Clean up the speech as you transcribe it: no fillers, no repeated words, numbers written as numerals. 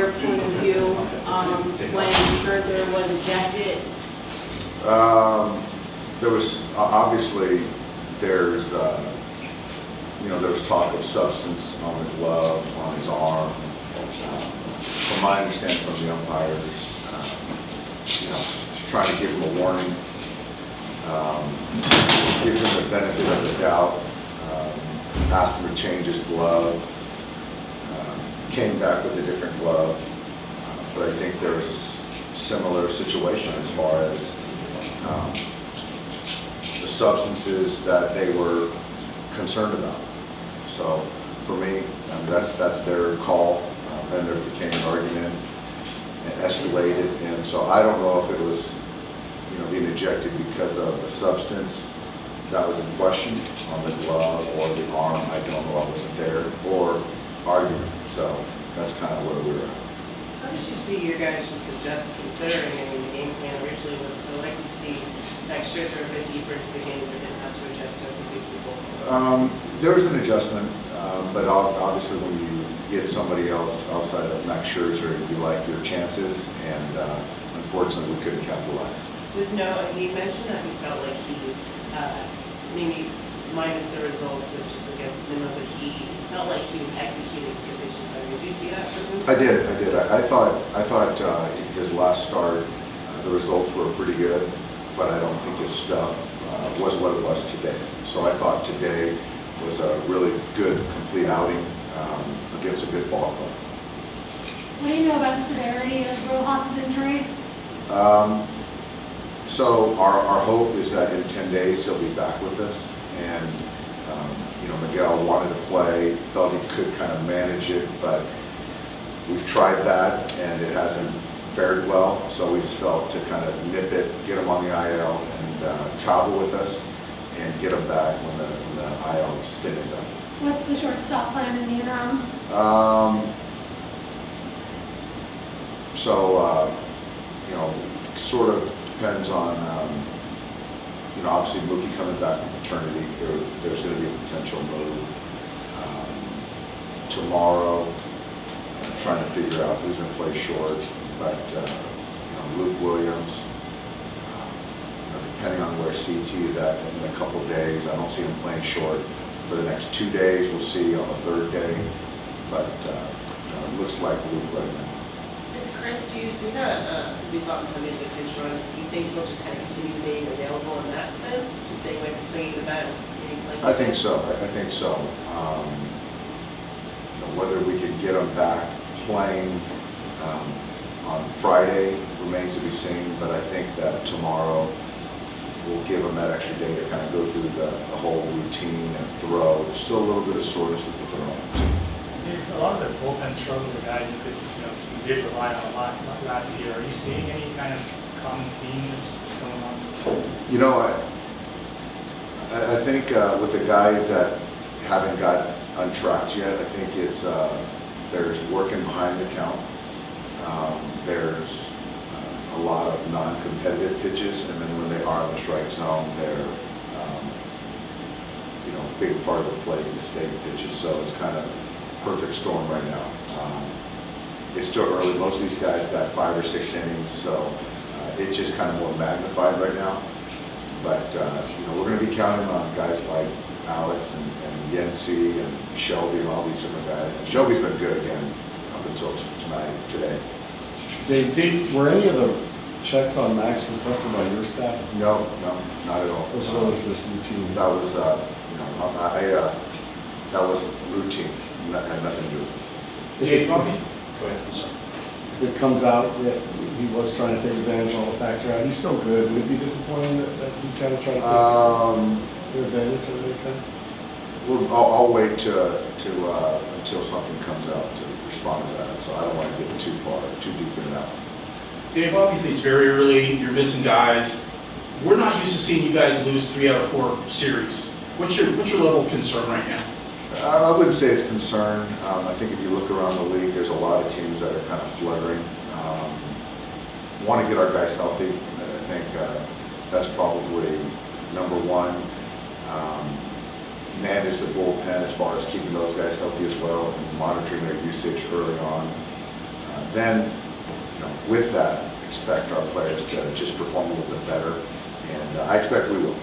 your point of view when Scherzer was ejected? There was obviously there was talk of substance on the glove, on his arm. From my understanding from the umpires, trying to give him a warning, give him the benefit of the doubt, asked him to change his glove, came back with a different glove, but I think there was a similar situation as far as the substances that they were concerned about. So for me, that's their call. Then there became an argument and escalated, and so I don't know if it was being ejected because of the substance that was in question on the glove or the arm. I don't know, I wasn't there, or argument. So that's kind of where we were at. How did you see your guys just suggest considering? I mean, the game plan originally was to likely see Max Scherzer a bit deeper into the game, but then have to adjust so quickly to the bullpen. There was an adjustment, but obviously when you get somebody else outside of Max Scherzer, you like your chances, and unfortunately we couldn't capitalize. With Noah, he mentioned that he felt like he, maybe minus the results of just against him, but he felt like he was executing the pitches better. Did you see that from him? I did. I thought his last start, the results were pretty good, but I don't think his stuff was what it was today. So I thought today was a really good, complete outing against a good ball club. What do you know about the severity of Rojas' injury? So our hope is that in 10 days he'll be back with us, and Miguel wanted to play, felt he could kind of manage it, but we've tried that and it hasn't fared well, so we just felt to kind of nip it, get him on the IL and travel with us and get him back when the IL stint is up. What's the shortstop plan in the interim? Sort of depends on, obviously Mookie coming back from paternity, there's going to be a potential move. Tomorrow, trying to figure out who's going to play short, but Luke Williams, depending on where CT is at in a couple days, I don't see him playing short for the next 2 days. We'll see on the third day, but it looks like Luke right now. Chris, do you see that, since you saw him come in the pinch run, do you think he'll just kind of continue being available in that sense? Just staying away from swinging the bat and continuing playing? I think so. Whether we can get him back playing on Friday remains to be seen, but I think that tomorrow we'll give him that extra day to kind of go through the whole routine and throw. There's still a little bit of soreness with the throwing. A lot of the bullpen struggles are guys who did rely on a lot last year. Are you seeing any kind of common theme that's going on? I think with the guys that haven't got untracked yet, I think it's there's working behind the count. There's a lot of non-competitive pitches, and then when they are in the strike zone, they're a big part of the play mistake pitches. So it's kind of perfect storm right now. It's still early. Most of these guys got 5 or 6 innings, so it's just kind of more magnified right now. But we're going to be counting on guys like Alex and Yency and Shelby and all these different guys. And Shelby's been good again up until today. Dave, were any of the checks on Max requested by your staff? No, not at all. Those were just routine. That was that was routine. That had nothing to do with it. Dave, obviously. Go ahead. I'm sorry. If it comes out that he was trying to take advantage of all the facts are out, he's still good. Would it be disappointing that he kind of tried to take advantage of anything? Well, I'll wait until something comes out to respond to that. So I don't want to get too deep into that one. Dave, obviously it's very early. You're missing guys. We're not used to seeing you guys lose 3 out of 4 series. What's your level of concern right now? I wouldn't say it's concern. I think if you look around the league, there's a lot of teams that are kind of fluttering. Want to get our guys healthy. I think that's probably number one. Manage the bullpen as far as keeping those guys healthy as well, and monitoring their usage early on. then, you know, with that, expect our players to just perform a little bit better, and I expect we will.